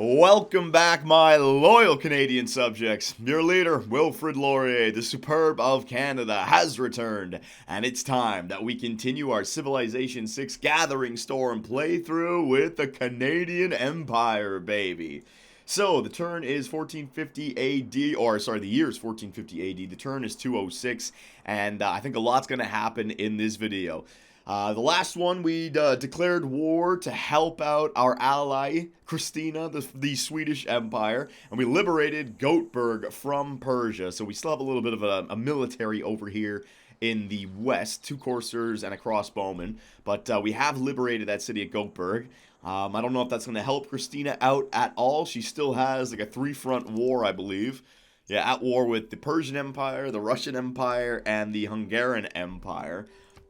Welcome back, my loyal Canadian subjects. Your leader, Wilfrid Laurier, the superb of Canada, has returned, and it's time that we continue our Civilization 6 Gathering Storm playthrough with the Canadian Empire, baby. So, the turn is 1450 AD, or sorry, the year is 1450 AD, the turn is 206, and I think a lot's going to happen in this video. The last one, we declared war to help out our ally, Christina, the Swedish Empire, and we liberated Göteborg from Persia. So we still have a little bit of a military over here in the west, 2 coursers and a crossbowman, but we have liberated that city of Göteborg. I don't know if that's going to help Christina out at all. She still has like a 3-front war, I believe. Yeah, at war with the Persian Empire, the Russian Empire, and the Hungarian Empire.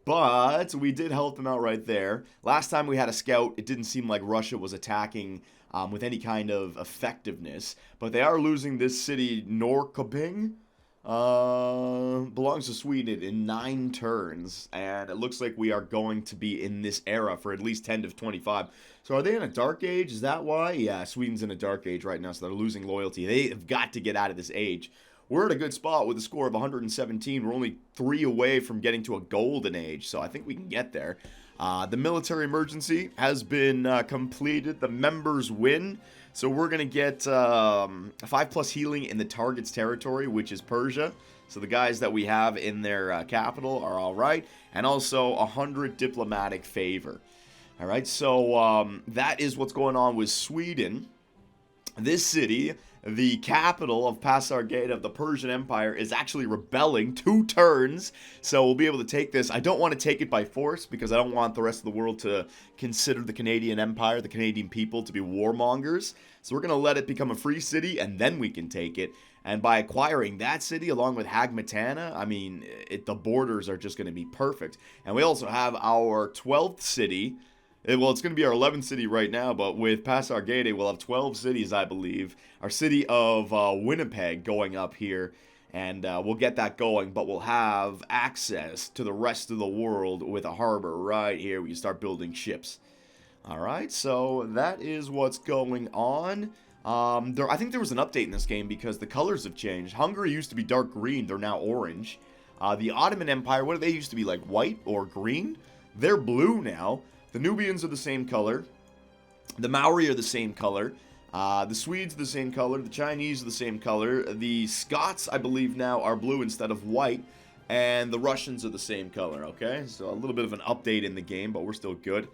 But we did help them out right there. Last time we had a scout, it didn't seem like Russia was attacking with any kind of effectiveness. But they are losing this city, Norrköping. Belongs to Sweden in 9 turns. And it looks like we are going to be in this era for at least 10 to 25. So are they in a dark age? Is that why? Yeah, Sweden's in a dark age right now, so they're losing loyalty. They have got to get out of this age. We're at a good spot with a score of 117. We're only 3 away from getting to a golden age, so I think we can get there. The military emergency has been completed. The members win. So we're going to get 5+ healing in the target's territory, which is Persia. So the guys that we have in their capital are all right. And also 100 diplomatic favor. All right, so that is what's going on with Sweden. This city, the capital of Pasargada of the Persian Empire, is actually rebelling 2 turns, so we'll be able to take this. I don't want to take it by force because I don't want the rest of the world to consider the Canadian Empire, the Canadian people, to be warmongers. So we're going to let it become a free city, and then we can take it. And by acquiring that city along with Hagmatana, I mean, the borders are just going to be perfect. And we also have our 12th city. Well, it's going to be our 11th city right now, but with Pasargada, we'll have 12 cities, I believe. Our city of Winnipeg going up here, and we'll get that going, but we'll have access to the rest of the world with a harbor right here. We can start building ships. All right, so that is what's going on. I think there was an update in this game because the colors have changed. Hungary used to be dark green. They're now orange. The Ottoman Empire, what do they used to be, like white or green? They're blue now. The Nubians are the same color. The Maori are the same color. The Swedes are the same color. The Chinese are the same color. The Scots, I believe now, are blue instead of white. And the Russians are the same color, okay? So a little bit of an update in the game, but we're still good.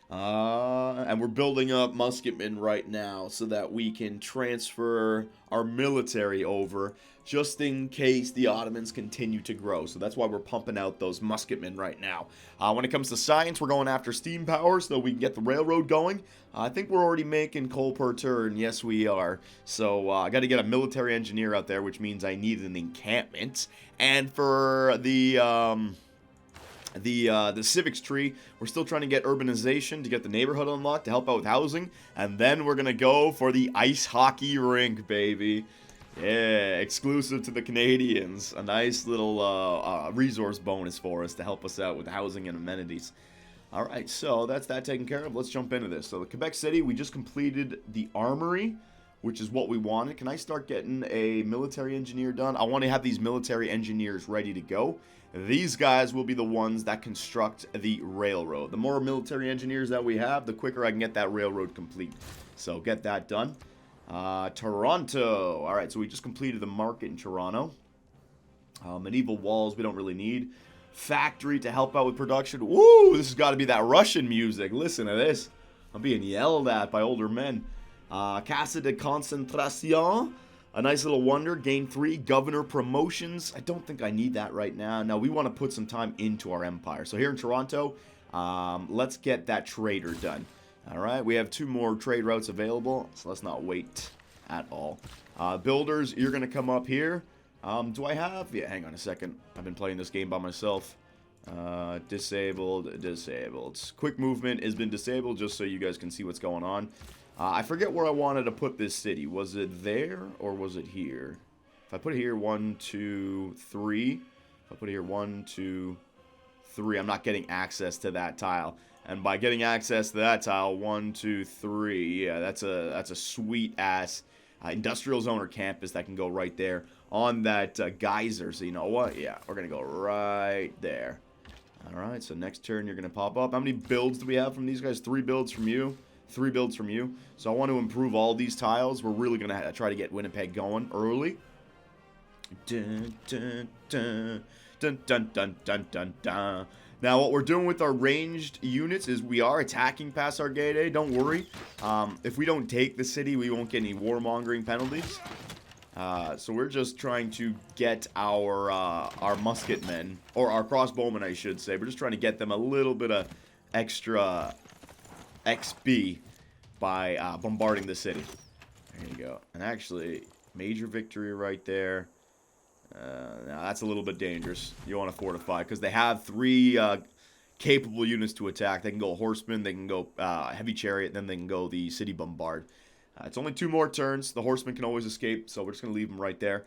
And we're building up musketmen right now so that we can transfer our military over just in case the Ottomans continue to grow. So that's why we're pumping out those musketmen right now. When it comes to science, we're going after steam power so we can get the railroad going. I think we're already making coal per turn. Yes, we are. So I got to get a military engineer out there, which means I need an encampment. And for the civics tree, we're still trying to get urbanization to get the neighborhood unlocked to help out with housing, and then we're gonna go for the ice hockey rink, baby. Yeah, exclusive to the Canadians. A nice little resource bonus for us to help us out with housing and amenities. Alright, so that's that taken care of. Let's jump into this. So the Quebec City, we just completed the armory, which is what we wanted. Can I start getting a military engineer done? I want to have these military engineers ready to go. These guys will be the ones that construct the railroad. The more military engineers that we have, the quicker I can get that railroad complete. So get that done. Toronto. Alright, so we just completed the market in Toronto. Medieval walls we don't really need. Factory to help out with production. Woo! This has got to be that Russian music. Listen to this. I'm being yelled at by older men. Casa de Concentration. A nice little wonder. Gain 3 governor promotions. I don't think I need that right now. Now, we want to put some time into our empire. So here in Toronto, let's get that trader done. Alright, we have 2 more trade routes available, so let's not wait at all. Builders, you're going to come up here. Do I have? Yeah, hang on a second. I've been playing this game by myself. Disabled, disabled. Quick movement has been disabled just so you guys can see what's going on. I forget where I wanted to put this city. Was it there or was it here? If I put it here, 1, 2, 3. If I put it here, 1, 2, 3. I'm not getting access to that tile. And by getting access to that tile, 1, 2, 3, yeah, that's a sweet ass industrial zone or campus that can go right there on that geyser. So you know what? Yeah, we're gonna go right there. All right. So next turn you're gonna pop up. How many builds do we have from these guys? 3 builds from you. 3 builds from you. So I want to improve all these tiles. We're really gonna try to get Winnipeg going early. Dun, dun, dun, dun, dun, dun, dun, dun, dun. Now, what we're doing with our ranged units is we are attacking past our gate A. Don't worry. If we don't take the city, we won't get any warmongering penalties. So we're just trying to get our musketmen, or our crossbowmen, I should say. We're just trying to get them a little bit of extra XP by bombarding the city. There you go. And actually, major victory right there. Now that's a little bit dangerous. You want to fortify because they have 3 capable units to attack. They can go horseman, they can go heavy chariot, then they can go the city bombard. It's only 2 more turns. The horseman can always escape, so we're just going to leave him right there.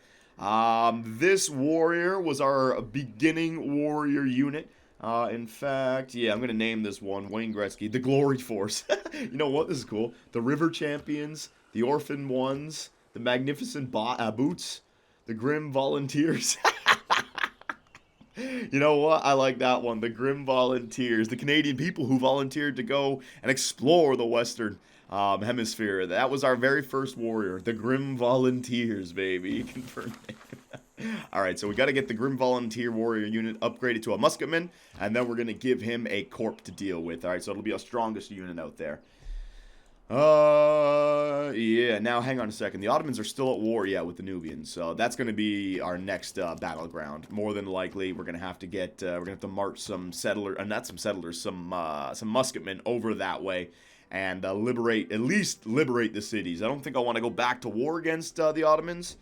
This warrior was our beginning warrior unit. In fact, yeah, I'm going to name this one, Wayne Gretzky, the Glory Force. You know what? This is cool. The River Champions, the Orphan Ones, the Magnificent Boots, the Grim Volunteers. You know what? I like that one. The Grim Volunteers. The Canadian people who volunteered to go and explore the Western Hemisphere. That was our very first warrior. The Grim Volunteers, baby. Confirmed. Alright, so we got to get the Grim Volunteer warrior unit upgraded to a musketman. And then we're going to give him a corp to deal with. Alright, so it'll be our strongest unit out there. Yeah, now hang on a second. The Ottomans are still at war, yeah, with the Nubians. So that's going to be our next battleground. More than likely, we're going to have to get, we're going to have to march some not some settlers, some musketmen over that way. And at least liberate the cities. I don't think I want to go back to war against the Ottomans.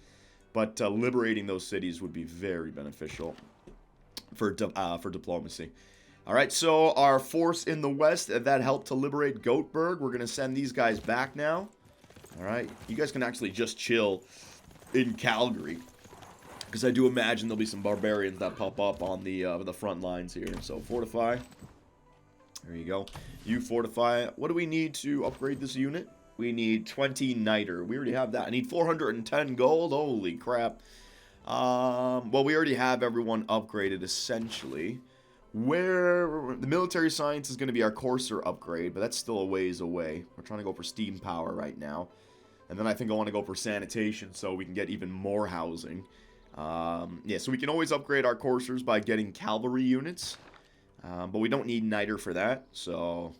But liberating those cities would be very beneficial for diplomacy. Alright, so our force in the west that helped to liberate Göteborg, we're going to send these guys back now. Alright, you guys can actually just chill in Calgary. Because I do imagine there'll be some barbarians that pop up on the front lines here. So fortify. There you go. You fortify. What do we need to upgrade this unit? We need 20 niter. We already have that. I need 410 gold. Holy crap. Well, we already have everyone upgraded essentially. Where the military science is going to be our courser upgrade, but that's still a ways away. We're trying to go for steam power right now. And then I think I want to go for sanitation so we can get even more housing. Yeah, so we can always upgrade our coursers by getting cavalry units. But we don't need niter for that, so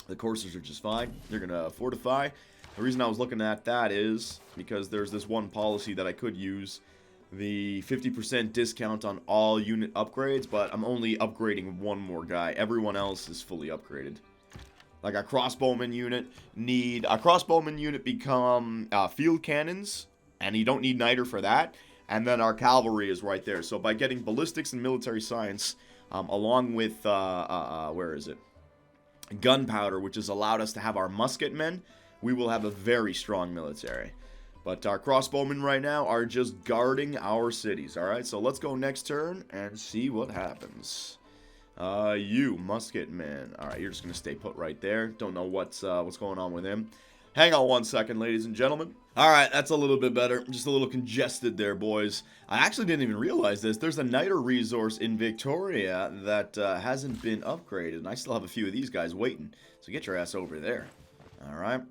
the coursers are just fine. They're going to fortify. The reason I was looking at that is because there's this one policy that I could use. The 50% discount on all unit upgrades, but I'm only upgrading one more guy. Everyone else is fully upgraded. Like our crossbowman unit become field cannons, and you don't need niter for that. And then our cavalry is right there. So by getting ballistics and military science, along with where is it? Gunpowder, which has allowed us to have our musketmen, we will have a very strong military. But our crossbowmen right now are just guarding our cities. Alright, so let's go next turn and see what happens. You, musketman. Alright, you're just going to stay put right there. Don't know what's going on with him. Hang on one second, ladies and gentlemen. Alright, that's a little bit better. Just a little congested there, boys. I actually didn't even realize this. There's a niter resource in Victoria that hasn't been upgraded. And I still have a few of these guys waiting. So get your ass over there. Alright.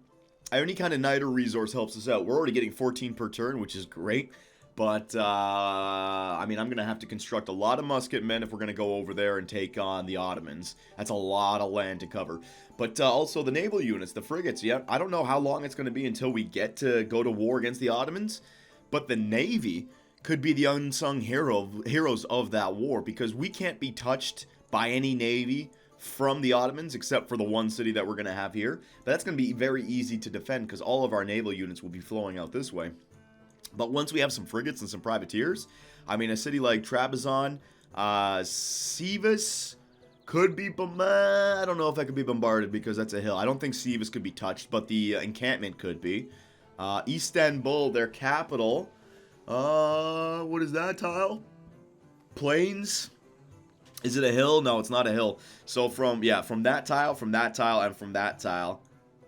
Any kind of niter resource helps us out. We're already getting 14 per turn, which is great. But, I mean, I'm going to have to construct a lot of musketmen if we're going to go over there and take on the Ottomans. That's a lot of land to cover. But also the naval units, the frigates, yeah. I don't know how long it's going to be until we get to go to war against the Ottomans. But the Navy could be the unsung heroes of that war. Because we can't be touched by any Navy from the Ottomans, except for the one city that we're going to have here. But that's going to be very easy to defend, because all of our naval units will be flowing out this way. But once we have some frigates and some privateers, I mean, a city like Trabzon, Sivas could be, I don't know if that could be bombarded, because that's a hill. I don't think Sivas could be touched, but the encampment could be. Istanbul, their capital, what is that tile? Plains? Is it a hill? No, it's not a hill. So from, yeah, from that tile, from that tile, and from that tile,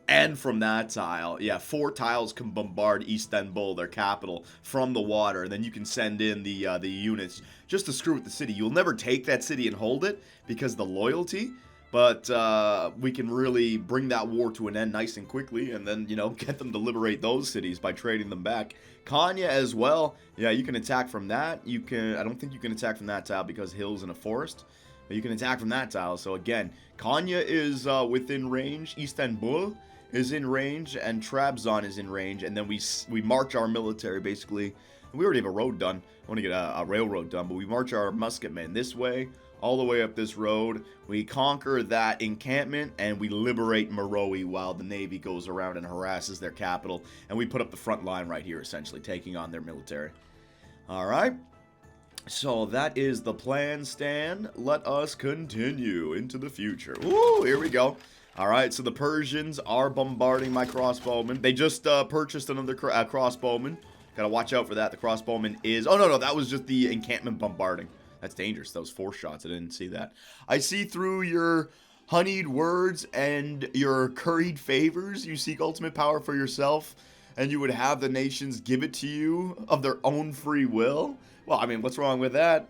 and from that tile, yeah, 4 tiles can bombard Istanbul, their capital, from the water. And then you can send in the units just to screw with the city. You'll never take that city and hold it because of the loyalty. But we can really bring that war to an end nice and quickly, and then, you know, get them to liberate those cities by trading them back. Konya as well. Yeah, you can attack from that. You can. I don't think you can attack from that tile because hills in a forest. But you can attack from that tile. So again, Konya is within range. Istanbul is in range, and Trabzon is in range. And then we march our military basically. We already have a road done. I want to get a railroad done, but we march our musketmen this way, all the way up this road. We conquer that encampment, and we liberate Meroe while the Navy goes around and harasses their capital. And we put up the front line right here, essentially, taking on their military. Alright. So that is the plan, Stan. Let us continue into the future. Ooh, here we go. Alright, so the Persians are bombarding my crossbowmen. They just purchased another crossbowman. Gotta watch out for that. The crossbowman is... Oh, no, that was just the encampment bombarding. That's dangerous. That was 4 shots. I didn't see that. I see through your honeyed words and your curried favors. You seek ultimate power for yourself, and you would have the nations give it to you of their own free will. Well, I mean, what's wrong with that?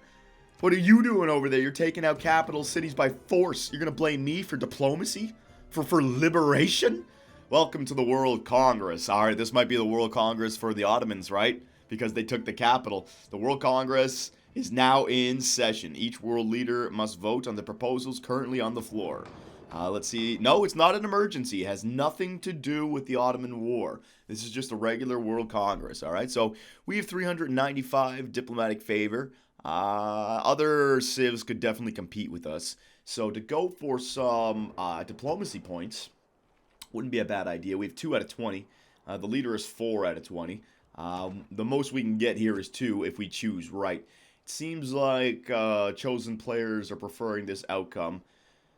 What are you doing over there? You're taking out capital cities by force. You're going to blame me for diplomacy? For liberation? Welcome to the World Congress. Alright, this might be the World Congress for the Ottomans, right? Because they took the capital. The World Congress is now in session. Each world leader must vote on the proposals currently on the floor. Let's see. No, it's not an emergency. It has nothing to do with the Ottoman War. This is just a regular World Congress, alright? So, we have 395 diplomatic favor. Other civs could definitely compete with us. So, to go for some diplomacy points wouldn't be a bad idea. We have 2 out of 20. The leader is 4 out of 20. The most we can get here is 2 if we choose right. It seems like chosen players are preferring this outcome.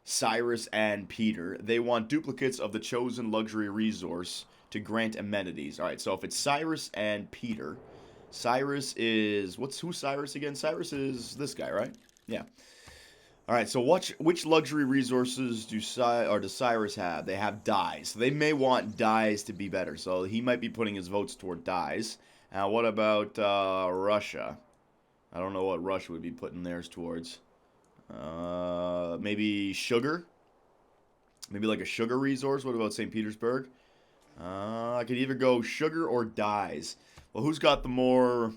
Cyrus and Peter. They want duplicates of the chosen luxury resource to grant amenities. Alright, so if it's Cyrus and Peter. Cyrus is... Who's Cyrus again? Cyrus is this guy, right? Yeah. Alright, so which luxury resources does Cyrus have? They have dyes. So they may want dyes to be better. So he might be putting his votes toward dyes. Now, what about Russia? I don't know what Russia would be putting theirs towards. Maybe sugar? Maybe like a sugar resource? What about St. Petersburg? I could either go sugar or dyes. Well, who's got the more...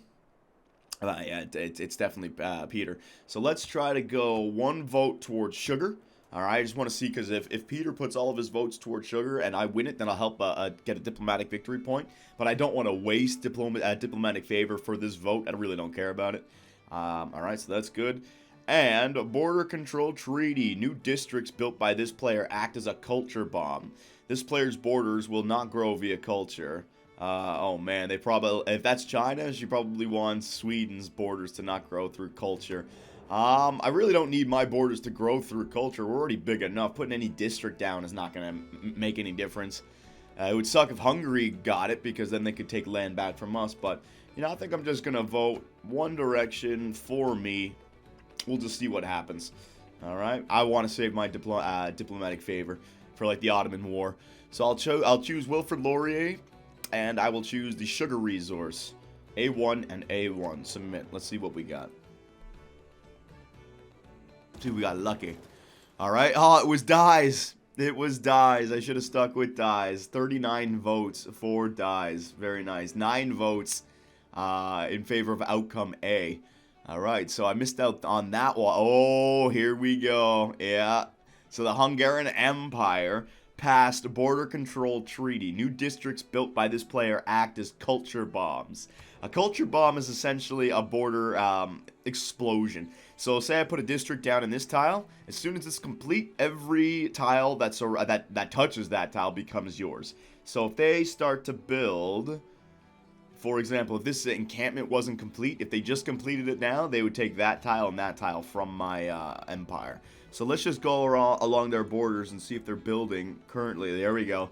yeah, it's definitely Peter. So let's try to go 1 vote towards sugar. Alright, I just want to see, because if Peter puts all of his votes towards sugar and I win it, then I'll help get a diplomatic victory point. But I don't want to waste diplomatic favor for this vote. I really don't care about it. Alright, so that's good. And border control treaty. New districts built by this player act as a culture bomb. This player's borders will not grow via culture. Oh man, they probably, if that's China, she probably wants Sweden's borders to not grow through culture. I really don't need my borders to grow through culture. We're already big enough. Putting any district down is not going to make any difference. It would suck if Hungary got it, because then they could take land back from us. But, you know, I think I'm just going to vote one direction for me. We'll just see what happens. Alright, I want to save my diplomatic favor for, like, the Ottoman War. So I'll choose Wilfrid Laurier. And I will choose the sugar resource. A1 and A1. Submit. Let's see what we got. See, we got lucky. Alright. Oh, it was dyes. It was dyes. I should have stuck with dyes. 39 votes for dyes. Very nice. 9 votes in favor of outcome A. Alright, so I missed out on that one. Oh, here we go. Yeah. So the Hungarian Empire passed border control treaty. New districts built by this player act as culture bombs. A culture bomb is essentially a border explosion. So say I put a district down in this tile. As soon as it's complete, every tile that touches that tile becomes yours. So if they start to build, for example, if this encampment wasn't complete, if they just completed it now, they would take that tile and that tile from my empire. So let's just go along their borders and see if they're building currently. There we go.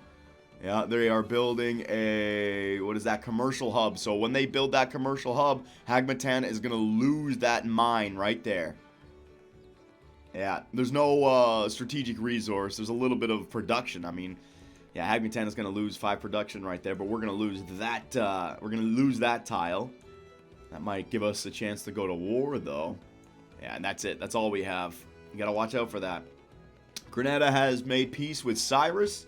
Yeah, they are building a, what is that, commercial hub. So when they build that commercial hub, Hagmatan is going to lose that mine right there. Yeah, there's no strategic resource. There's a little bit of production. I mean, yeah, Hagmatan is going to lose 5 production right there, but we're going to lose that. We're going to lose that tile. That might give us a chance to go to war, though. Yeah, and that's it. That's all we have. You got to watch out for that. Grenada has made peace with Cyrus.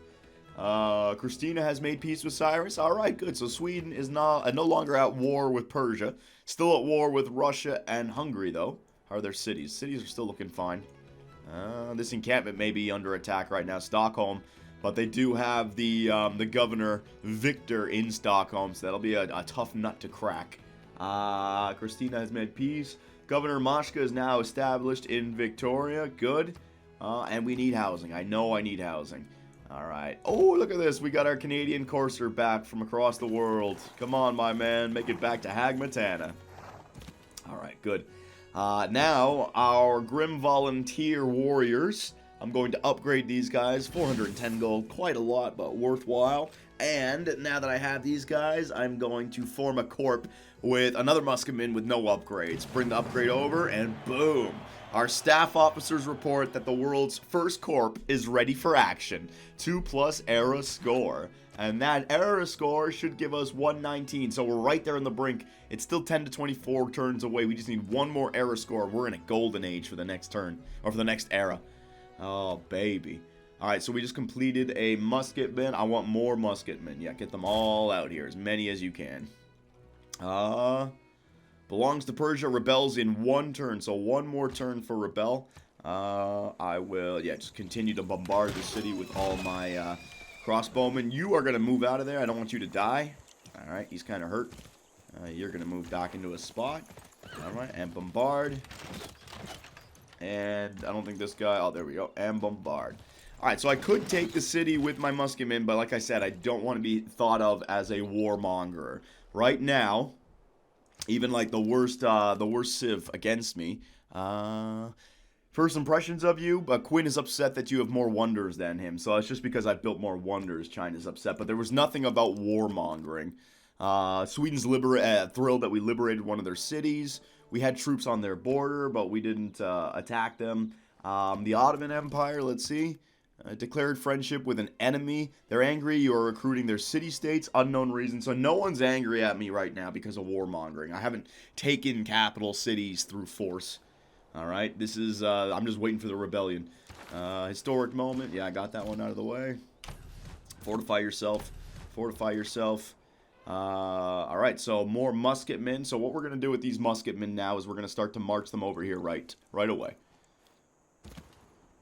Christina has made peace with Cyrus. All right, good. So Sweden is no longer at war with Persia. Still at war with Russia and Hungary, though. How are their cities? Cities are still looking fine. This encampment may be under attack right now. Stockholm. But they do have the governor, Victor, in Stockholm. So that'll be a tough nut to crack. Christina has made peace. Governor Mashka is now established in Victoria. Good. And we need housing. I know I need housing. Alright. Oh, look at this. We got our Canadian courser back from across the world. Come on, my man. Make it back to Hagmatana. Alright, good. Now, our Grim Volunteer Warriors. I'm going to upgrade these guys. 410 gold. Quite a lot, but worthwhile. And now that I have these guys, I'm going to form a corp with another musketman with no upgrades. Bring the upgrade over, and boom. Our staff officers report that the world's first corp is ready for action. 2+ era score. And that era score should give us 119. So we're right there in the brink. It's still 10 to 24 turns away. We just need one more era score. We're in a golden age for the next turn. Or for the next era. Oh, baby. Alright, so we just completed a musketman. I want more musketmen. Yeah, get them all out here. As many as you can. Belongs to Persia, rebels in 1 turn, so 1 more turn for rebel. I will, yeah, just continue to bombard the city with all my crossbowmen. You are going to move out of there. I don't want you to die. Alright, he's kind of hurt. You're going to move back into a spot. Alright, and bombard. And I don't think this guy, oh, there we go, and bombard. Alright, so I could take the city with my musketmen, but like I said, I don't want to be thought of as a warmonger. Right now, even like the worst civ against me. First impressions of you, but Quinn is upset that you have more wonders than him. So it's just because I've built more wonders, China's upset. But there was nothing about warmongering. Sweden's thrilled that we liberated one of their cities. We had troops on their border, but we didn't attack them. The Ottoman Empire, let's see. Declared friendship with an enemy. They're angry. You are recruiting their city-states. Unknown reason. So no one's angry at me right now because of warmongering. I haven't taken capital cities through force. Alright, this is, I'm just waiting for the rebellion. Historic moment. Yeah, I got that one out of the way. Fortify yourself. Fortify yourself. Alright, so more musketmen. So what we're going to do with these musketmen now is we're going to start to march them over here right away.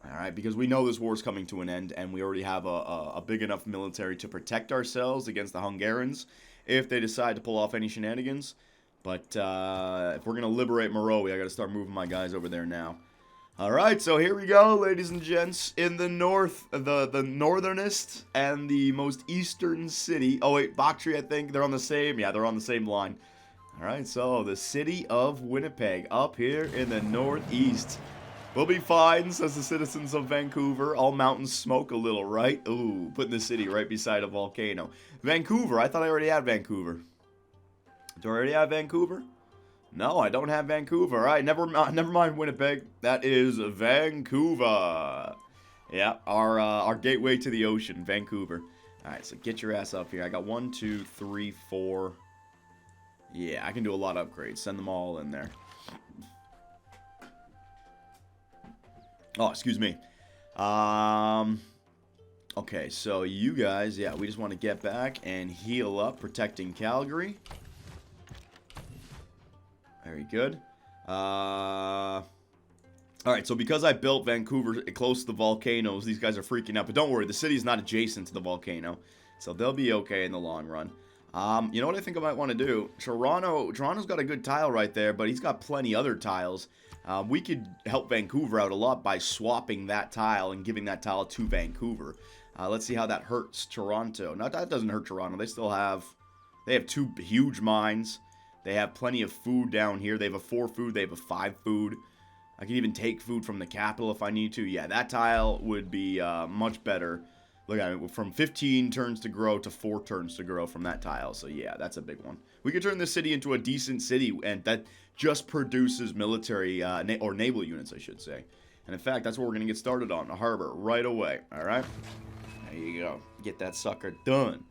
Alright, because we know this war is coming to an end, and we already have a big enough military to protect ourselves against the Hungarians if they decide to pull off any shenanigans. But if we're going to liberate Meroe, I got to start moving my guys over there now. Alright, so here we go, ladies and gents. In the north, the northernest and the most eastern city. Oh wait, Bactri, I think. They're on the same, yeah, they're on the same line. Alright, so the city of Winnipeg up here in the northeast. We'll be fine, says the citizens of Vancouver. All mountains smoke a little, right? Ooh, putting the city right beside a volcano. Vancouver, I thought I already had Vancouver. Do I already have Vancouver? No, I don't have Vancouver. All right, never mind Winnipeg. That is Vancouver. Yeah, our gateway to the ocean, Vancouver. All right, so get your ass up here. I got 1, 2, 3, 4. Yeah, I can do a lot of upgrades. Send them all in there. Oh, excuse me. Okay, so you guys, yeah, we just want to get back and heal up, protecting Calgary. Very good. Alright, so because I built Vancouver close to the volcanoes, these guys are freaking out. But don't worry, the city's not adjacent to the volcano. So they'll be okay in the long run. You know what I think I might want to do? Toronto's got a good tile right there, but he's got plenty other tiles. We could help Vancouver out a lot by swapping that tile and giving that tile to Vancouver. Let's see how that hurts Toronto. No, that doesn't hurt Toronto. They have 2 huge mines. They have plenty of food down here. They have a 4 food. They have a 5 food. I can even take food from the capital if I need to. Yeah, that tile would be much better. Look at it, from 15 turns to grow to 4 turns to grow from that tile. So yeah, that's a big one. We could turn this city into a decent city, and that just produces military, or naval units, I should say. And in fact, that's what we're going to get started on, a harbor, right away. All right? There you go. Get that sucker done.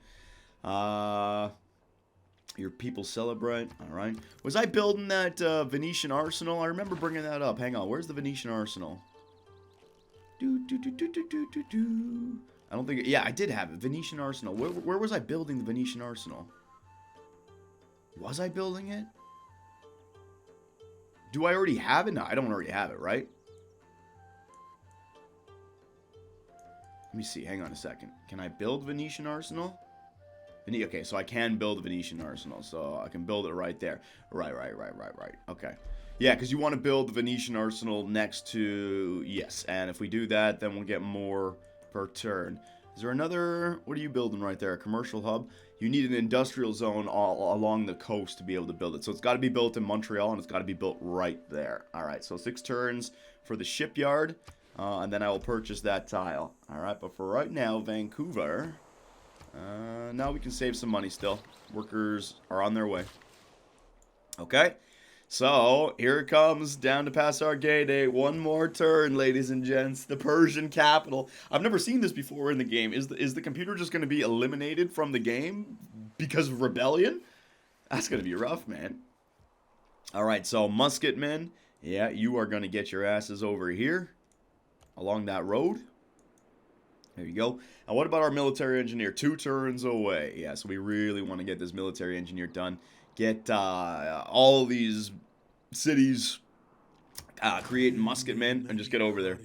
Your people celebrate. All right. Was I building that Venetian Arsenal? I remember bringing that up. Hang on. Where's the Venetian Arsenal? I don't think... Yeah, I did have it. Venetian Arsenal. Where was I building the Venetian Arsenal? Was I building it? Do I already have it? No, I don't already have it, right? Let me see. Hang on a second. Can I build Venetian Arsenal? Okay, so I can build a Venetian Arsenal. So I can build it right there. Right. Okay. Yeah, because you want to build the Venetian Arsenal next to... Yes, and if we do that, then we'll get more per turn. Is there another... What are you building right there? A commercial hub? You need an industrial zone all along the coast to be able to build it. So it's got to be built in Montreal, and it's got to be built right there. All right, so 6 turns for the shipyard, and then I will purchase that tile. All right, but for right now, Vancouver... now we can save some money still. Workers are on their way. Okay. So, here it comes, down to Passar Gede. One more turn, ladies and gents. The Persian capital. I've never seen this before in the game. Is the computer just going to be eliminated from the game because of rebellion? That's going to be rough, man. Alright, so musketmen. Yeah, you are going to get your asses over here. Along that road. There you go. And what about our military engineer? 2 turns away. Yeah, so we really want to get this military engineer done. Get all these cities creating musketmen and just get over there.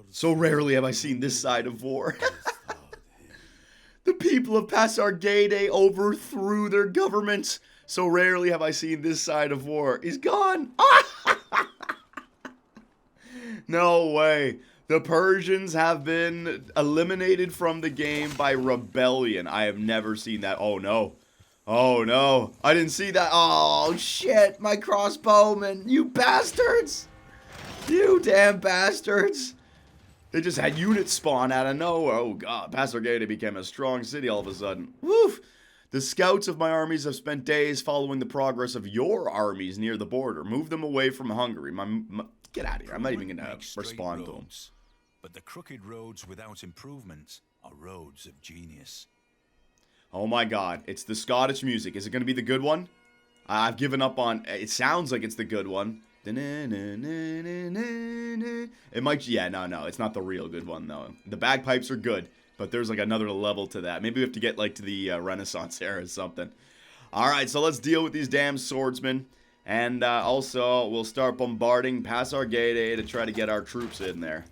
So rarely have I seen this side of war. The people of Passar Gede overthrew their government. So rarely have I seen this side of war. He's gone. No way. The Persians have been eliminated from the game by rebellion. I have never seen that. Oh, no. Oh, no. I didn't see that. Oh, shit. My crossbowmen. You bastards. You damn bastards. They just had units spawn out of nowhere. Oh, God. Passar Gede became a strong city all of a sudden. Woof. The scouts of my armies have spent days following the progress of your armies near the border. Move them away from Hungary. Get out of here. I'm not even going to respond to them. But the crooked roads without improvement are roads of genius. Oh my God, it's the Scottish music. Is it going to be the good one? I've given up on... It sounds like it's the good one. It might... Yeah, no, it's not the real good one, though. The bagpipes are good, but there's like another level to that. Maybe we have to get like to the Renaissance era or something. Alright, so let's deal with these damn swordsmen. And also, we'll start bombarding Passar Gede to try to get our troops in there.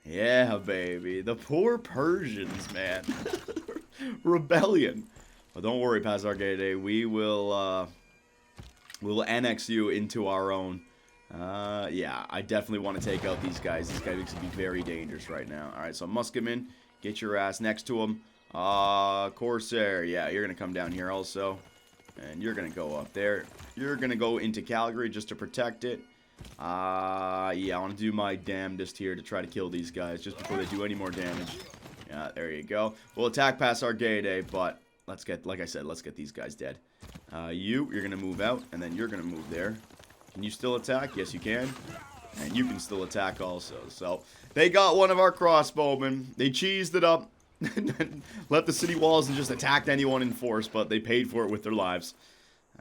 Yeah, baby. The poor Persians, man. Rebellion. But don't worry, Passar Gede. We will annex you into our own. Yeah, I definitely want to take out these guys. These guys can be very dangerous right now. Alright, so musketmen, get your ass next to them. Corsair, yeah, you're going to come down here also. And you're going to go up there. You're going to go into Calgary just to protect it. Yeah, I want to do my damnedest here to try to kill these guys just before they do any more damage. Yeah, there you go. We'll attack Passar Gede, but let's get, like I said, let's get these guys dead. You're going to move out, and then you're going to move there. Can you still attack? Yes, you can. And you can still attack also. So, they got one of our crossbowmen. They cheesed it up. Left the city walls and just attacked anyone in force, but they paid for it with their lives.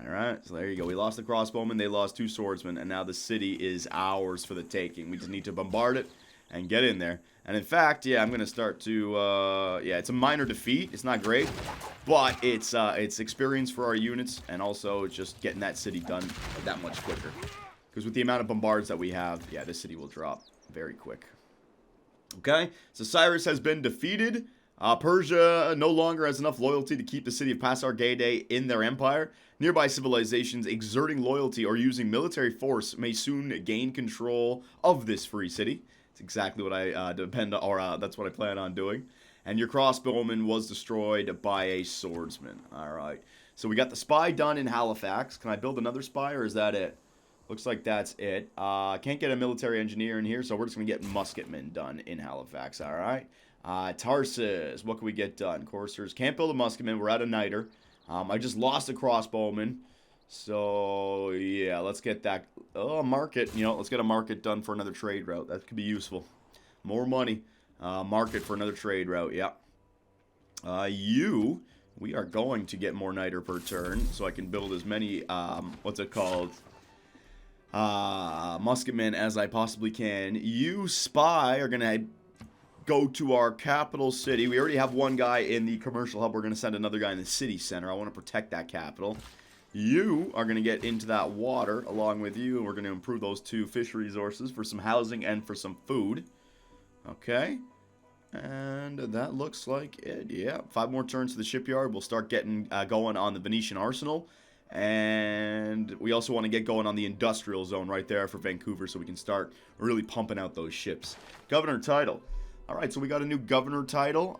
Alright, so there you go. We lost the crossbowmen, they lost 2 swordsmen, and now the city is ours for the taking. We just need to bombard it and get in there. And in fact, yeah, I'm going to start to, yeah, it's a minor defeat. It's not great, but it's experience for our units, and also just getting that city done that much quicker. Because with the amount of bombards that we have, yeah, this city will drop very quick. Okay, so Cyrus has been defeated. Persia no longer has enough loyalty to keep the city of Passar Gede in their empire. Nearby civilizations exerting loyalty or using military force may soon gain control of this free city. It's exactly what I that's what I plan on doing. And your crossbowman was destroyed by a swordsman. Alright, so we got the spy done in Halifax. Can I build another spy, or is that it? Looks like that's it. Can't get a military engineer in here, so we're just going to get musketmen done in Halifax, alright? Tarsus, what can we get done? Coursers, can't build a musketman, we're out of niter. I just lost a crossbowman, So, yeah, let's get that. Oh, market. You know, let's get a market done for another trade route. That could be useful. More money. Market for another trade route, yeah. We are going to get more niter per turn, so I can build as many, what's it called? Musketmen as I possibly can. You, Spy, are going to go to our capital city. We already have one guy in the commercial hub. We're going to send another guy in the city center. I want to protect that capital. You are going to get into that water along with you, and we're going to improve those 2 fishery resources for some housing and for some food. Okay. And that looks like it. Yeah, 5 more turns to the shipyard. We'll start getting going on the Venetian Arsenal. And we also want to get going on the industrial zone right there for Vancouver so we can start really pumping out those ships. Governor title. Alright, so we got a new governor title.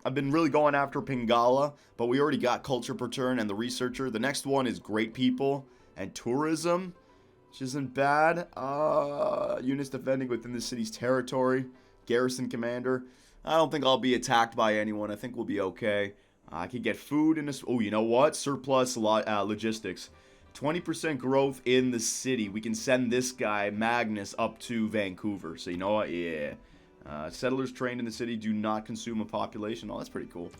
I've been really going after Pingala, but we already got culture per turn and the researcher. The next one is great people and tourism, which isn't bad. Units defending within the city's territory. Garrison commander. I don't think I'll be attacked by anyone. I think we'll be okay. I could get food in this. Oh, you know what? Surplus logistics. 20% growth in the city. We can send this guy, Magnus, up to Vancouver. So you know what? Yeah. Settlers trained in the city do not consume a population. Oh, that's pretty cool.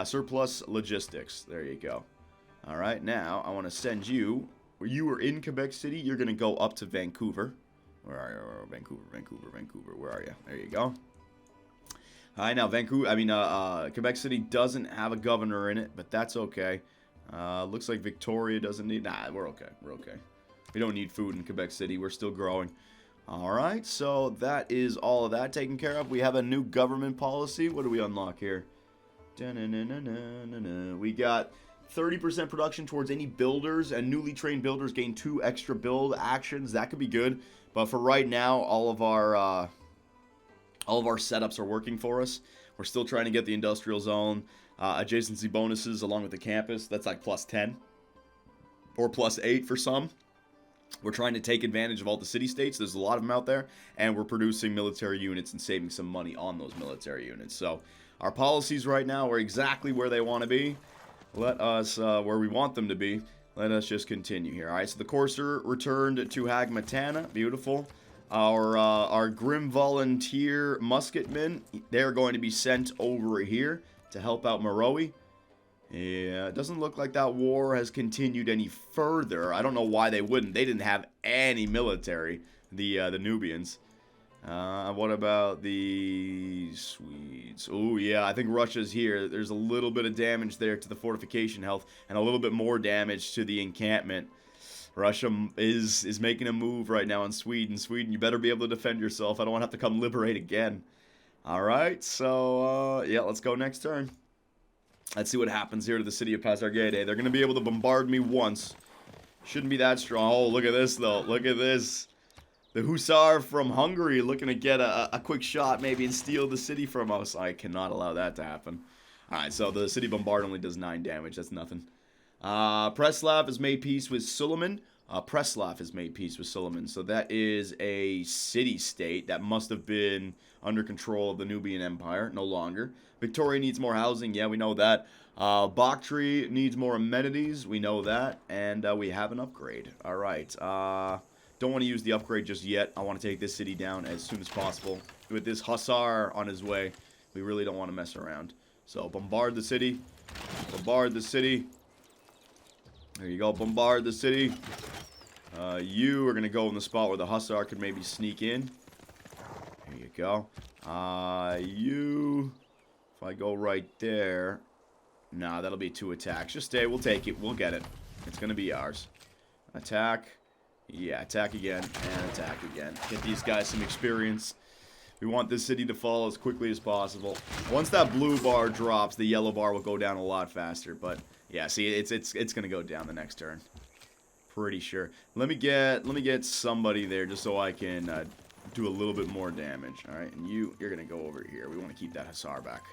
Surplus logistics. There you go. All right, now I want to send you. Where you were in Quebec City, you're going to go up to Vancouver. Where are you? Vancouver. Where are you? There you go. Hi, now Quebec City doesn't have a governor in it, but that's okay. Looks like Victoria doesn't need. Nah, we're okay. We're okay. We don't need food in Quebec City. We're still growing. Alright, so that is all of that taken care of. We have a new government policy. What do we unlock here? We got 30% production towards any builders, and newly trained builders gain 2 extra build actions. That could be good. But for right now, all of our setups are working for us. We're still trying to get the industrial zone. Adjacency bonuses along with the campus. That's like plus 10. Or plus 8 for some. We're trying to take advantage of all the city-states. There's a lot of them out there. And we're producing military units and saving some money on those military units. So our policies right now are exactly where they want to be. Let us, where we want them to be. Let us just continue here. Alright, so the Courser returned to Hagmatana. Beautiful. Our Grim Volunteer Musketmen, they're going to be sent over here to help out Meroe. Yeah, it doesn't look like that war has continued any further. I don't know why they wouldn't. They didn't have any military, the Nubians. What about the Swedes? Oh, yeah, I think Russia's here. There's a little bit of damage there to the fortification health and a little bit more damage to the encampment. Russia is making a move right now on Sweden. Sweden, you better be able to defend yourself. I don't want to have to come liberate again. All right, so, yeah, let's go next turn. Let's see what happens here to the city of Pasargadae. They're going to be able to bombard me once. Shouldn't be that strong. Oh, look at this, though. Look at this. The Hussar from Hungary looking to get a quick shot maybe and steal the city from us. I cannot allow that to happen. Alright, so the city bombard only does 9 damage. That's nothing. Preslav has made peace with Suleiman. Preslav has made peace with Suleiman. So that is a city-state that must have been under control of the Nubian Empire. No longer. Victoria needs more housing. Yeah, we know that. Bakhtri needs more amenities. We know that. And we have an upgrade. Alright. Don't want to use the upgrade just yet. I want to take this city down as soon as possible. With this Hussar on his way, we really don't want to mess around. So, bombard the city. Bombard the city. There you go. Bombard the city. You are going to go in the spot where the Hussar could maybe sneak in. There you go. If I go right there. Nah, that'll be 2 attacks. Just stay. We'll take it. We'll get it. It's going to be ours. Attack. Yeah, attack again. And attack again. Get these guys some experience. We want this city to fall as quickly as possible. Once that blue bar drops, the yellow bar will go down a lot faster. But yeah, see, it's gonna go down the next turn. Pretty sure. Let me get somebody there just so I can do a little bit more damage. All right, and you're gonna go over here. We want to keep that Hussar back.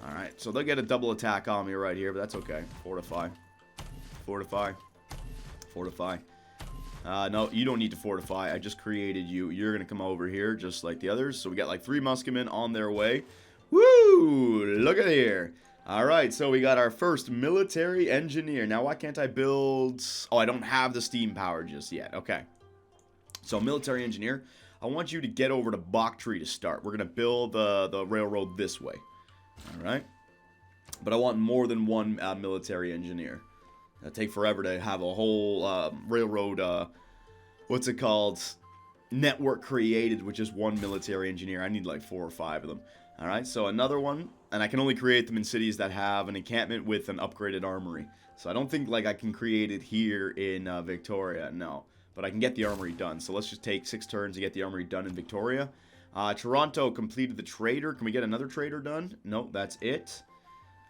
All right, so they'll get a double attack on me right here, but that's okay. Fortify. Fortify. Fortify. No, you don't need to fortify. I just created you. You're going to come over here just like the others. So we got like 3 musketmen on their way. Woo! Look at here. Alright, so we got our first military engineer. Now, why can't I build... Oh, I don't have the steam power just yet. Okay. So, military engineer, I want you to get over to Baktree to start. We're going to build the railroad this way. Alright. But I want more than one military engineer. It'll take forever to have a whole railroad, what's it called, network created with just one military engineer. I need like 4 or 5 of them. Alright, so another one, and I can only create them in cities that have an encampment with an upgraded armory. So I don't think like I can create it here in Victoria, no. But I can get the armory done. So let's just take 6 turns to get the armory done in Victoria. Toronto completed the trader. Can we get another trader done? Nope, that's it.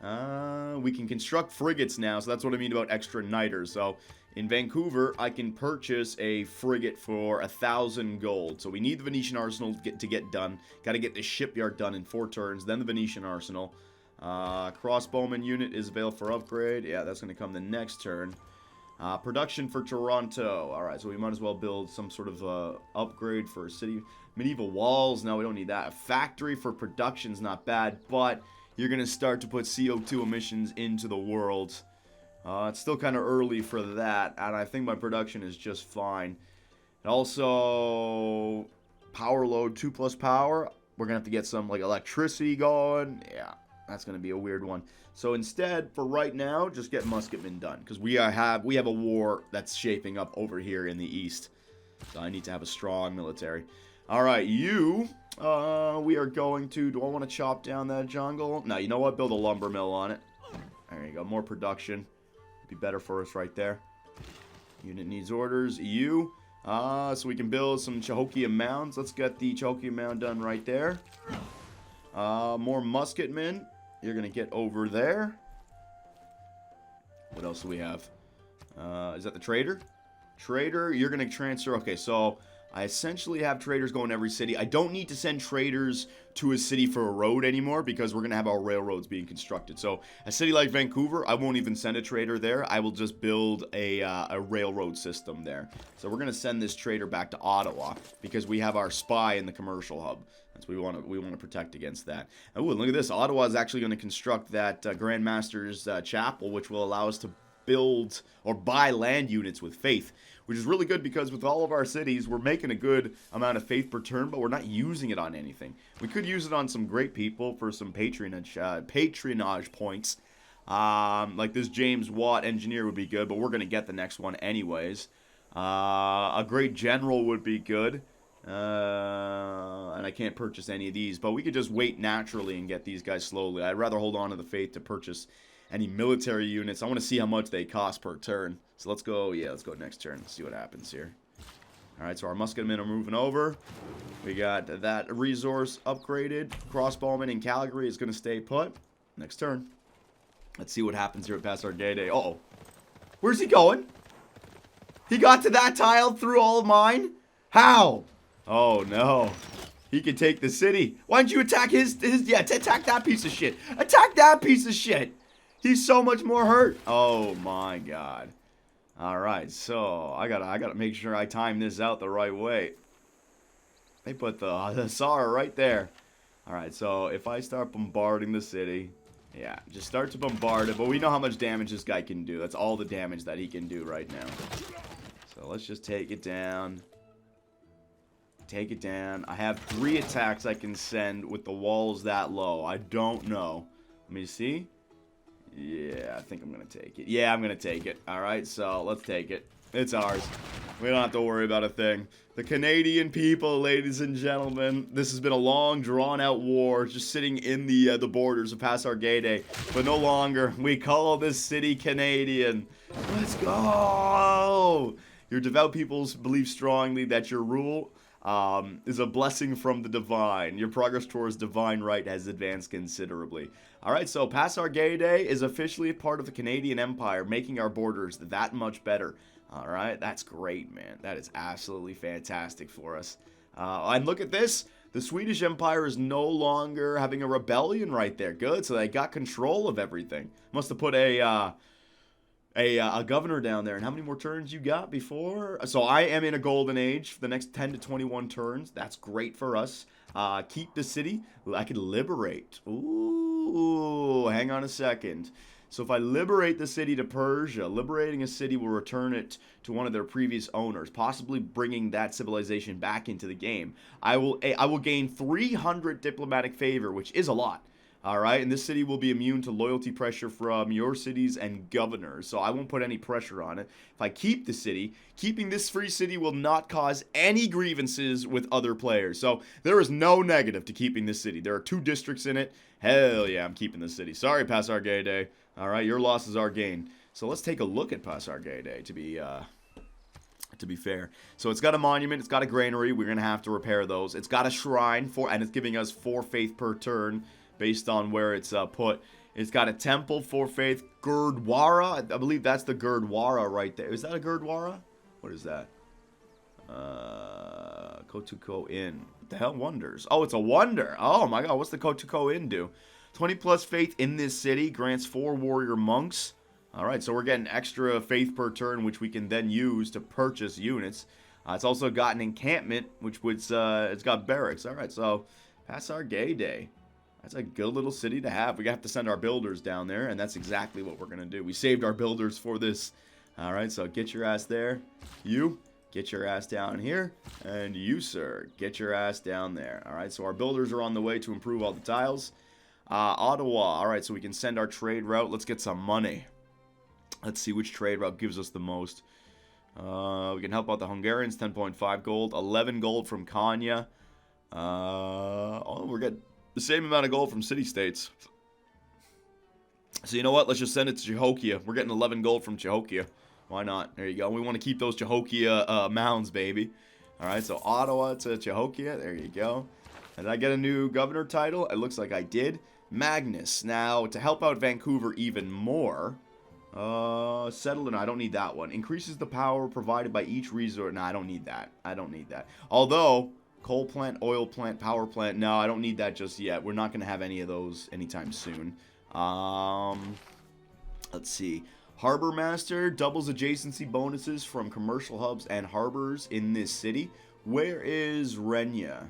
We can construct frigates now, so that's what I mean about extra niters. So in Vancouver, I can purchase a frigate for 1,000 gold. So we need the Venetian Arsenal to get done. Got to get the shipyard done in 4 turns, then the Venetian Arsenal. Crossbowman unit is available for upgrade. Yeah, that's going to come the next turn. Production for Toronto. Alright, so we might as well build some sort of upgrade for a city. Medieval walls, no, we don't need that. A factory for production's not bad, but you're going to start to put CO2 emissions into the world. It's still kind of early for that, and I think my production is just fine. And also, power load 2+ power. We're going to have to get some like electricity going. Yeah, that's going to be a weird one. So instead, for right now, just get musketmen done, because we have a war that's shaping up over here in the east. So I need to have a strong military. All right, we are going to, do I want to chop down that jungle? No, you know what? Build a lumber mill on it. There you go, more production. Be better for us right there. Unit needs orders. EU. So we can build some Cahokia mounds. Let's get the Cahokia mound done right there. More musketmen. You're going to get over there. What else do we have? Is that the trader? Trader, you're going to transfer. Okay, so I essentially have traders going every city. I don't need to send traders to a city for a road anymore because we're going to have our railroads being constructed. So a city like Vancouver, I won't even send a trader there. I will just build a railroad system there. So we're going to send this trader back to Ottawa because we have our spy in the commercial hub. That's what we want to protect against that. Oh, look at this. Ottawa is actually going to construct that Grand Master's chapel, which will allow us to build or buy land units with faith, which is really good because with all of our cities, we're making a good amount of faith per turn, but we're not using it on anything. We could use it on some great people for some patronage points. Like this James Watt engineer would be good, but we're going to get the next one anyways. A great general would be good. And I can't purchase any of these, but we could just wait naturally and get these guys slowly. I'd rather hold on to the faith to purchase any military units. I want to see how much they cost per turn. So let's go, let's go next turn. Let's see what happens here. Alright, so our musketmen are moving over. We got that resource upgraded. Crossbowman in Calgary is going to stay put. Next turn. Let's see what happens here at Passar Gay. Uh-oh. Where's he going? He got to that tile through all of mine? How? Oh, no. He can take the city. Why don't you attack attack that piece of shit. Attack that piece of shit. He's so much more hurt. Oh, my God. Alright, so I gotta make sure I time this out the right way. They put the SAR right there. Alright, so if I start bombarding the city, yeah, just start to bombard it. But we know how much damage this guy can do. That's all the damage that he can do right now. So let's just take it down. Take it down. I have 3 attacks I can send with the walls that low. I don't know. Let me see. Yeah, I think I'm going to take it. Yeah, I'm going to take it. Alright, so let's take it. It's ours. We don't have to worry about a thing. The Canadian people, ladies and gentlemen. This has been a long, drawn-out war just sitting in the borders of Passar Gay, but no longer. We call this city Canadian. Let's go! Your devout peoples believe strongly that your rule is a blessing from the divine. Your progress towards divine right has advanced considerably. Alright, so Passar Gay is officially part of the Canadian Empire, making our borders that much better. Alright, that's great, man. That is absolutely fantastic for us. And look at this. The Swedish Empire is no longer having a rebellion right there. Good, so they got control of everything. Must have put a a governor down there. And how many more turns you got before? So I am in a golden age for the next 10 to 21 turns. That's great for us. Keep the city. I could liberate. Ooh, hang on a second. So if I liberate the city to Persia, liberating a city will return it to one of their previous owners, possibly bringing that civilization back into the game. I will gain 300 diplomatic favor, which is a lot. All right, and this city will be immune to loyalty pressure from your cities and governors, so I won't put any pressure on it. If I keep the city, keeping this free city will not cause any grievances with other players. So there is no negative to keeping this city. There are 2 districts in it. Hell yeah, I'm keeping this city. Sorry, Pasar Gay Day. All right, your loss is our gain. So let's take a look at Pasar Gay Day to be fair. So it's got a monument, it's got a granary. We're gonna have to repair those. It's got a shrine and it's giving us 4 faith per turn, based on where it's put. It's got a temple, 4 faith, Gurdwara. I believe that's the Gurdwara right there. Is that a Gurdwara? What is that? Kotuko Inn. What the hell? Wonders. Oh, it's a wonder. Oh my god, what's the Kotuko Inn do? 20 plus faith in this city grants 4 warrior monks. Alright, so we're getting extra faith per turn, which we can then use to purchase units. It's also got an encampment, which would, it's got barracks. Alright, so Pasar Gay Day. That's a good little city to have. We have to send our builders down there, and that's exactly what we're going to do. We saved our builders for this. All right, so get your ass there. You, get your ass down here. And you, sir, get your ass down there. All right, so our builders are on the way to improve all the tiles. Ottawa. All right, so we can send our trade route. Let's get some money. Let's see which trade route gives us the most. We can help out the Hungarians, 10.5 gold. 11 gold from Konya. Oh, we're good. The same amount of gold from city-states. So you know what? Let's just send it to Cahokia. We're getting 11 gold from Cahokia. Why not? There you go. We want to keep those Cahokia mounds, baby. Alright, so Ottawa to Cahokia. There you go. And did I get a new governor title? It looks like I did. Magnus. Now, to help out Vancouver even more... Settler. No, I don't need that one. Increases the power provided by each resort. No, I don't need that. I don't need that. Although... Coal plant, oil plant, power plant. No, I don't need that just yet. We're not going to have any of those anytime soon. Let's see. Harbor Master doubles adjacency bonuses from commercial hubs and harbors in this city. Where is Renya?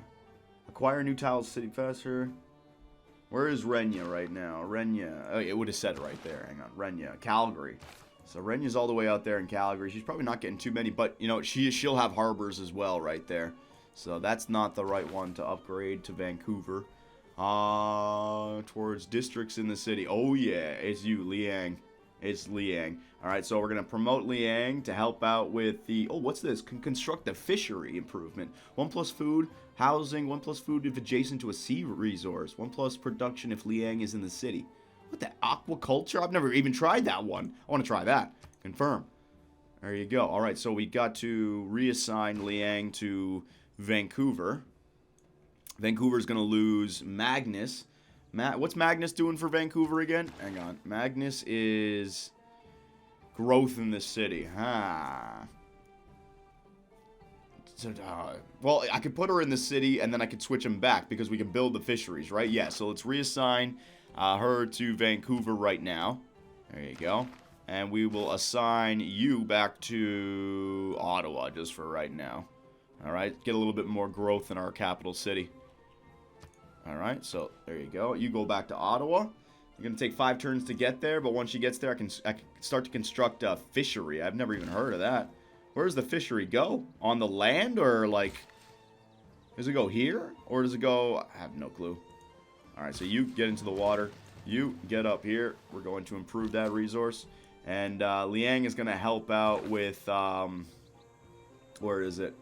Acquire new tiles city faster. Where is Renya right now? Renya. Oh, it would have said it right there. Hang on. Renya. Calgary. So Renya's all the way out there in Calgary. She's probably not getting too many, but, you know, she'll have harbors as well right there. So that's not the right one to upgrade to Vancouver. Towards districts in the city. Oh yeah, it's you, Liang. It's Liang. Alright, so we're going to promote Liang to help out with the... Oh, what's this? Construct a fishery improvement. 1 plus food, housing. 1 plus food if adjacent to a sea resource. 1 plus production if Liang is in the city. What the? Aquaculture? I've never even tried that one. I want to try that. Confirm. There you go. Alright, so we got to reassign Liang to... Vancouver. Vancouver's going to lose Magnus. What's Magnus doing for Vancouver again? Hang on. Magnus is growth in the city. Well, I could put her in the city and then I could switch them back because we can build the fisheries, right? Yeah, so let's reassign her to Vancouver right now. There you go. And we will assign you back to Ottawa just for right now. Alright, get a little bit more growth in our capital city. Alright, so there you go. You go back to Ottawa. You're going to take 5 turns to get there, but once she gets there, I can start to construct a fishery. I've never even heard of that. Where does the fishery go? On the land, or like... Does it go here? Or does it go... I have no clue. Alright, so you get into the water. You get up here. We're going to improve that resource. And Liang is going to help out with... where is it?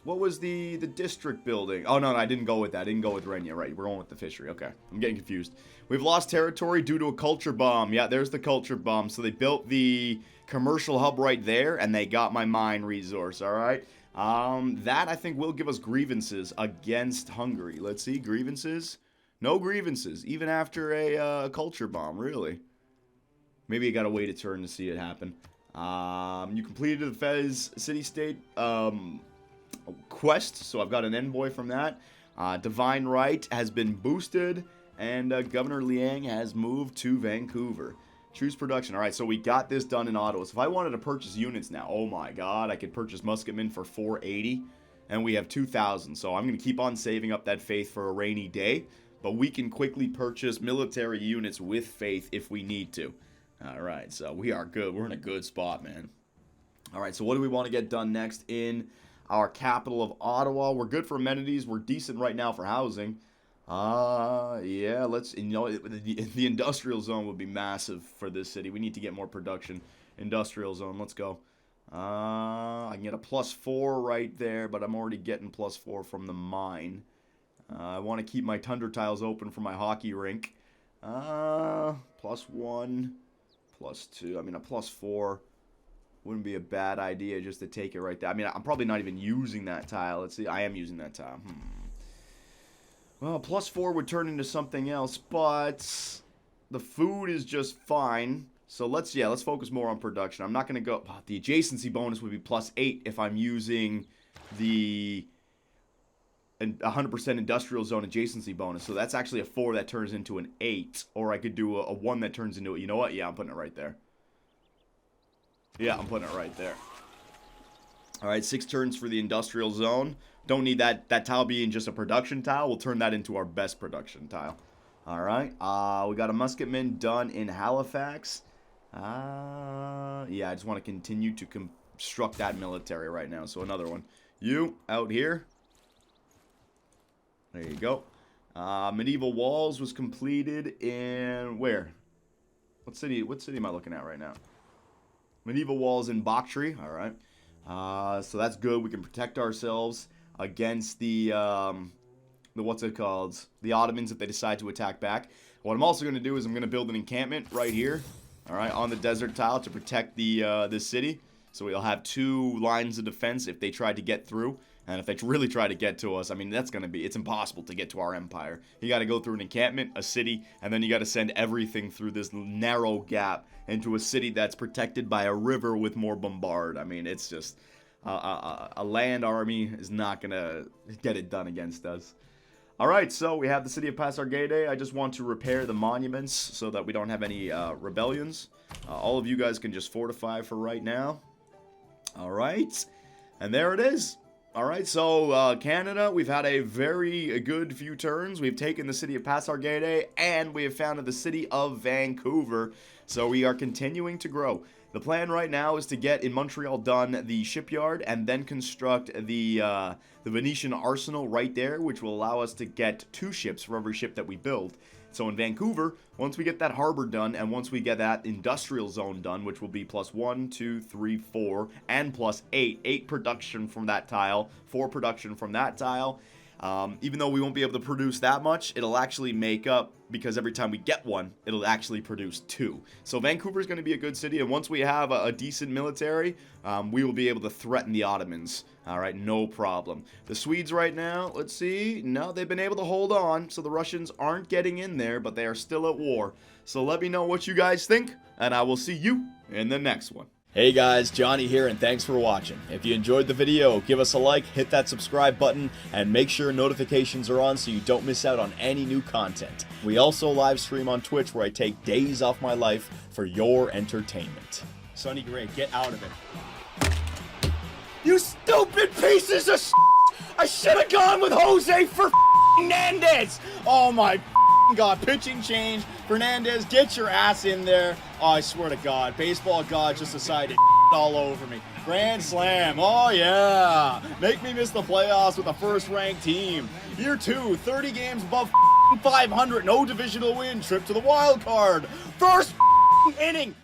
What was the district building? Oh, no, I didn't go with that. I didn't go with Renya. Right, we're going with the fishery. Okay, I'm getting confused. We've lost territory due to a culture bomb. Yeah, there's the culture bomb. So they built the commercial hub right there, and they got my mine resource, all right? That, I think, will give us grievances against Hungary. Let's see, grievances? No grievances, even after a culture bomb, really. Maybe you gotta wait a turn to see it happen. You completed the Fez city-state, quest, so I've got an envoy from that. Divine Right has been boosted, And Governor Liang has moved to Vancouver. Choose production. All right, so we got this done in Ottawa. So if I wanted to purchase units now, oh my god, I could purchase musketmen for 480. And we have 2,000. So I'm going to keep on saving up that faith for a rainy day. But we can quickly purchase military units with faith if we need to. All right, so we are good. We're in a good spot, man. All right, so what do we want to get done next in our capital of Ottawa? We're good for amenities. We're decent right now for housing. Yeah, let's, the industrial zone would be massive for this city. We need to get more production. Industrial zone, let's go. I can get a +4 right there, but I'm already getting +4 from the mine. I want to keep my tundra tiles open for my hockey rink. +1, +2. I mean, a +4 wouldn't be a bad idea just to take it right there. I mean, I'm probably not even using that tile. Let's see. I am using that tile. Well, +4 would turn into something else, but the food is just fine. So let's focus more on production. I'm not going to go... the adjacency bonus would be +8 if I'm using the 100% industrial zone adjacency bonus. So that's actually a 4 that turns into an 8. Or I could do a 1 that turns into... You know what? Yeah, I'm putting it right there. Yeah, I'm putting it right there. All right, 6 turns for the industrial zone. Don't need that tile being just a production tile. We'll turn that into our best production tile. All right. We got a musketman done in Halifax. Yeah, I just want to continue to construct that military right now. So another one. You, out here. There you go. Medieval walls was completed in... Where? What city am I looking at right now? Medieval walls in Bactry. All right. So that's good. We can protect ourselves against the what's it called? The Ottomans if they decide to attack back. What I'm also going to do is I'm going to build an encampment right here. All right, on the desert tile to protect this city. So we'll have 2 lines of defense if they try to get through. And if they really try to get to us, I mean, it's impossible to get to our empire. You got to go through an encampment, a city, and then you got to send everything through this narrow gap into a city that's protected by a river with more bombard. I mean, it's just... a land army is not going to get it done against us. Alright, so we have the city of Pasargadae. I just want to repair the monuments so that we don't have any rebellions. All of you guys can just fortify for right now. Alright, and there it is. Alright, so Canada, we've had a very good few turns. We've taken the city of Pasargadae and we have founded the city of Vancouver. So we are continuing to grow. The plan right now is to get in Montreal done the shipyard and then construct the Venetian Arsenal right there, which will allow us to get 2 ships for every ship that we build. So in Vancouver, once we get that harbor done and once we get that industrial zone done, which will be +1, 2, 3, 4, and +8, 8 production from that tile, 4 production from that tile. Even though we won't be able to produce that much, it'll actually make up, because every time we get one, it'll actually produce 2. So Vancouver's going to be a good city, and once we have a decent military, we will be able to threaten the Ottomans. Alright, no problem. The Swedes right now, let's see, no, they've been able to hold on, so the Russians aren't getting in there, but they are still at war. So let me know what you guys think, and I will see you in the next one. Hey guys, Johnny here and thanks for watching. If you enjoyed the video, give us a like, hit that subscribe button, and make sure notifications are on so you don't miss out on any new content. We also live stream on Twitch where I take days off my life for your entertainment. Sonny Gray, get out of it. You stupid pieces of shit! I should have gone with Jose for Fernandez! Oh my God, pitching change. Fernandez, get your ass in there. Oh, I swear to God, baseball God just decided to all over me. Grand slam, oh yeah. Make me miss the playoffs with a first-ranked team. Year 2, 30 games above 500, no divisional win, trip to the wild card. First inning.